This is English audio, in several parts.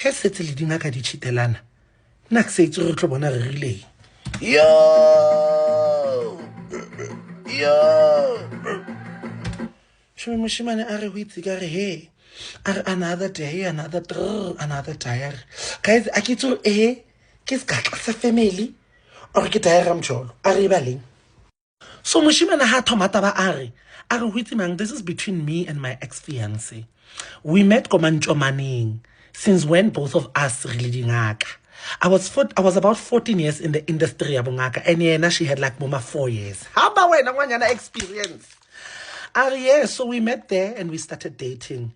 he setse le dingaka di chitelana nna ke se itse re tlo bona re rile yo shome moshimane a re ho itse ka re he another day another diary guys a ke tso ke ska tlasa family or ke diary mjolo a re baleng so moshimane ha thomata ba a re ho itse mang this is between me and my ex-fiance. We met Komanchomaning since when both of us really dingaka. I was about 14 years in the industry abungaka and yena she had like mama 4 years. How about when I experience? Yes, so we met there and we started dating.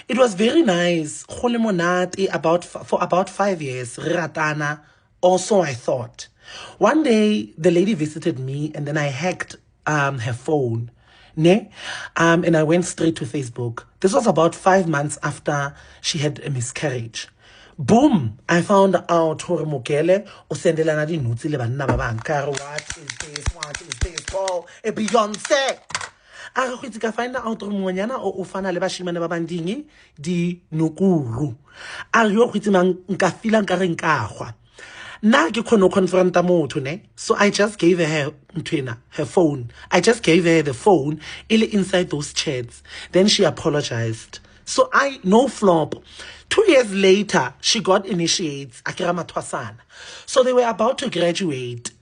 It was very nice. For about 5 years. Riratana. Also, I thought. One day the lady visited me and then I hacked her phone. And I went straight to Facebook. This was about 5 months after she had a miscarriage. Boom! I found out hore Mokele o sendelana di nutsi le banna ba bang. What is this? Paul, a Beyonce. A re ka find out hore monyana o fana le bashimane ba bandingi di nukuru. A re yo khwitsi mang nka fila nka re nkagwa. So I just gave her her phone. I just gave her the phone inside those chats. Then she apologized. So no flop. 2 years later, she got initiates. So they were about to graduate.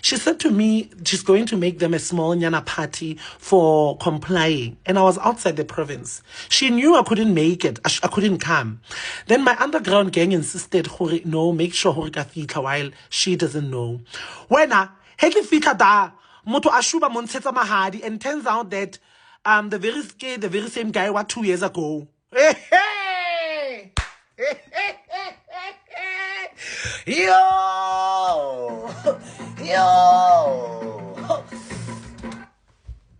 She said to me she's going to make them a small nyana party for complying, and I was outside the province. She knew I couldn't make it. I couldn't come. Then my underground gang insisted, no, make sure hore ka fitla while she doesn't know. Wena he ke fitla da motho a shuba montshetsa mahadi, and turns out that the very same guy what 2 years ago. Yo!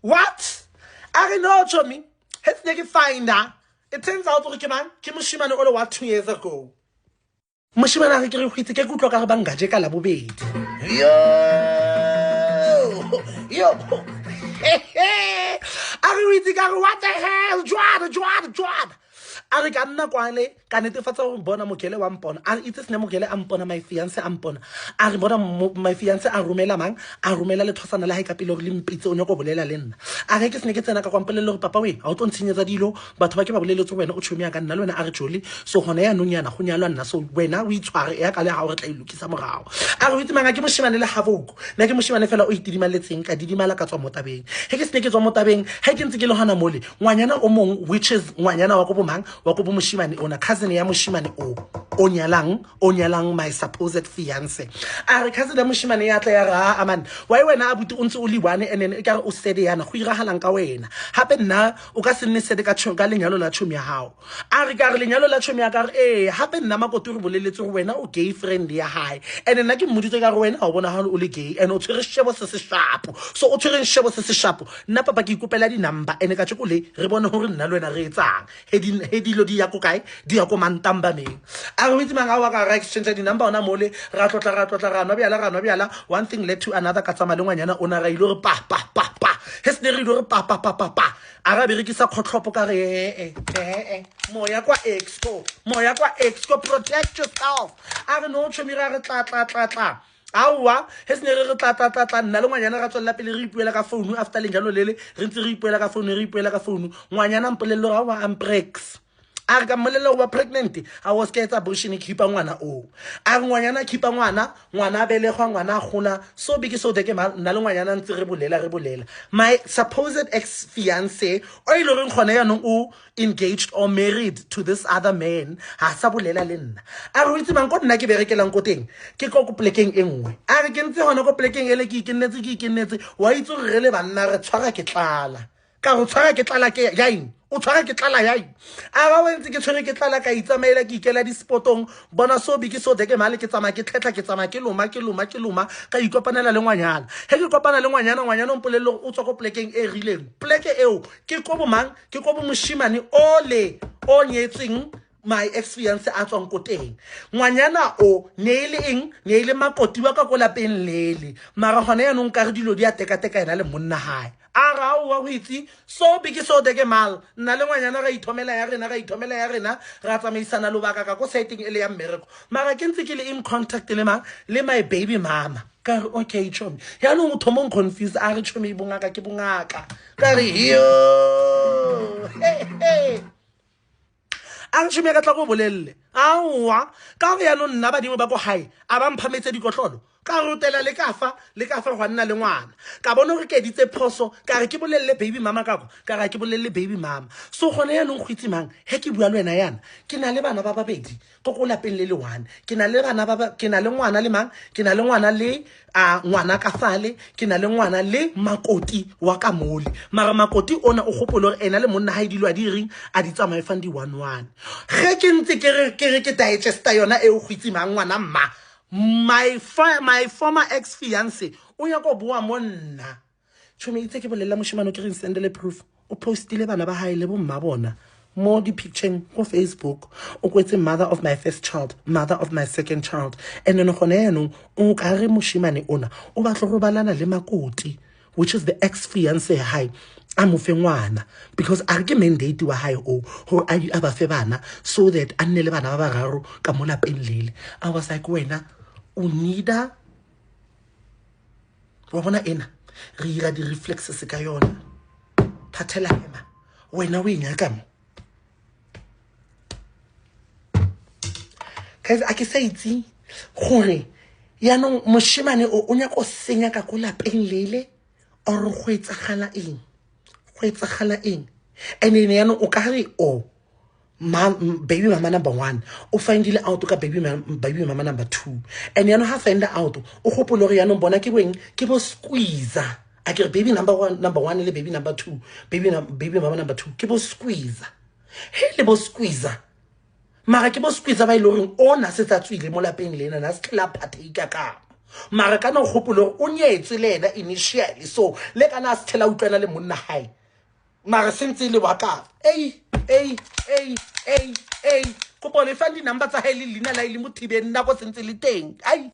What? I don't know, Chomi. Let's make it find her. It turns out that Mushimane only what 2 years ago. Mushimane a re ke kutlo ka re bangaje ka la bobedi. Yo! What the hell? Jwad. Ari kanna kwale kanetefatsa go bona Mokele wa mpona a itse sene Mokele a mpona my fiance a mpona a re bona my fiance a romela mang a romela le thosana la hae ka pele go le mpitse o nyako bolela le nna a re ke sene ke tsena ka kwampelele go papa we a o tlo ntshinyetsa dilo batho ba ke ba boleletse wena o tshomia ka nna le wena a re joli so gona ya nonyana go nyalwa nna so wena o itshware ya ka le ha o re tla ilukisa morao a re itse manga ke moshimane le havoko na ke moshimane fela o itidimaletseng ka didimala ka tswa motabeng he ke sene ke tswa motabeng he ke ntse ke le hana mole ngwanyana o mong which is ngwanyana wa go bomang wa go bomoshimane ona cousin ya moshimane o nyalang my supposed fiance a re cousin ya moshimane ya tla ya ra aman why wena abuti o ntse o liwane and then e ka re o sede yana go irahalang ka wena hape nna o ka se nne sede ka lenyalo la chomi ya hao a re ka re lenyalo la chomi ya ka re hape nna makoto re boleletse go wena o gay friend ya hae and nna ke mmoditse ka re wena a bona ha o le gay and o tshwere shebo se se sharp so o tshwere shebo se se sharp nna papa ke ikopela di number and ka tshekole re bone hore nna le wena re etsang dilo di ya ko kae di ya ko mantamba meng a re itse manga wa ka ra exchange di number ona mole ra tlotla ra no bjala one thing led to another ka tsama le ngwanyana ona ra ile re pa hes ne re ile re pa a ra berekisa khotlopo ka re moya kwa exco protect yourself a re no chomi ra re tla awa hes ne re tla nna le ngwanyana ra tswela pele re ipuela ka phone after lenyalo lele re ntse re ipuela ka phone ngwanyana mpolelo ra wa amprex a re ka mmolelo go ba pregnant I was ke etsa abortion e khipa ngwana o a re ngwanyana khipa ngwana a belegwa ngwana a gola so big so deke nna le ngwanyana ntse re bolela my supposed ex fiance o ile reng gone ya no o engaged or married to this other man ha sa bolela le nna a re itse bang ko nna ke berekelang ko teng ke ko plekeng engwe a re ke ntse hona ko plekeng ele ke ikennetse wa itse re le banna re tshwara ke tlala ka go tshwara ke tlala ke yain o tshwara ke tlala yae a ba wentse ke tshwere ke tlala ka itsamaela ke ikela di spotong bona so big so deke male ke tsama ke tlhetla ke tsama ke loma ka ikopanela le ngwanyana he ke kopana le ngwanyana o mpolelo o tswa ko plekeng e rileng pleke eo ke ko bomang ke ko bomoshimane o nyetseng my ex-fiance a tswang ko teng ngwanyana o ne ile makoti wa ka ko lapeng lele mara gone ya nong ka re dilo di a teka ena le monna hae ara wa go itse so big so de ke mal nna le ngwanyana ga ithomela ya rena ra tsamaisana lobaka ka go setting ele ya mmereko mara ke ntse ke le in contact le my baby mama ka re okay chomi ya no motho mo confuse a re chomi bongaka ke bongaka ka re yo hey ang chomi ka tla go bolelle awa ka re ya no nna badimo ba go hae a ba mphametse dikotlolo ka rutela le kafa go nna le ngwana ka bona re ke ditse phoso ka re ke bolelle baby mama ka go ka re ke bolelle baby mama so gone ya no go itsimang he ke bua le wena yana ke na le bana ba babedi go go lapeng le one ke na le ngwana le mang ke na le ngwana le ngwana ka fale ke na le ngwana le makoti wa ka mole mara makoti ona o gopolo re ena le monna ha idilwa di ring a di tsamaye fandi 11 ge ke ntse ke digesta yona e o go itsimang ngwana mma my former ex-fiancé o ya go bua monna tshome itse ke bolela moshimano ke re sendele proof o postile bana ba hae le bo mma bona mo di picture go Facebook o kwetse mother of my first child, mother of my second child, and no gone no o ka re moshimane ona o ba tlo go balana le makoti which is the ex-fiancé hae a mo fe ngwana because a ke mandate wa hae o ho a ba fe bana so that a nne le bana ba bararo ka mo lapeng lele. I was like wena o needa wa bona ena re ira di reflexes ka yona phathela hema wena o inyaka mo guys a ke sa itse gore ya no moshimane o nya go senya ka go lapeng lele or go etsagala eng and then ya no o ka re o baby mama number 1 o findile out ka baby mama number 2 and ya no ha find out o gopolo re ya no bona ke boeng ke bo squeeze a ke baby number 1 le baby number 2 baby mama number 2 ke bo squeeze he le bo squeeze mara ke bo squeeze ba ile reng ona se tsa tswile mo lapeng lena na se tla partake ka mara kana o gopolo o nyetse le ena initially so le kana se tla utlwana le monna hae mara sentse le waka ko bone fandi number tsa hae le lina la ile mothibeng nna go sentse le teng ai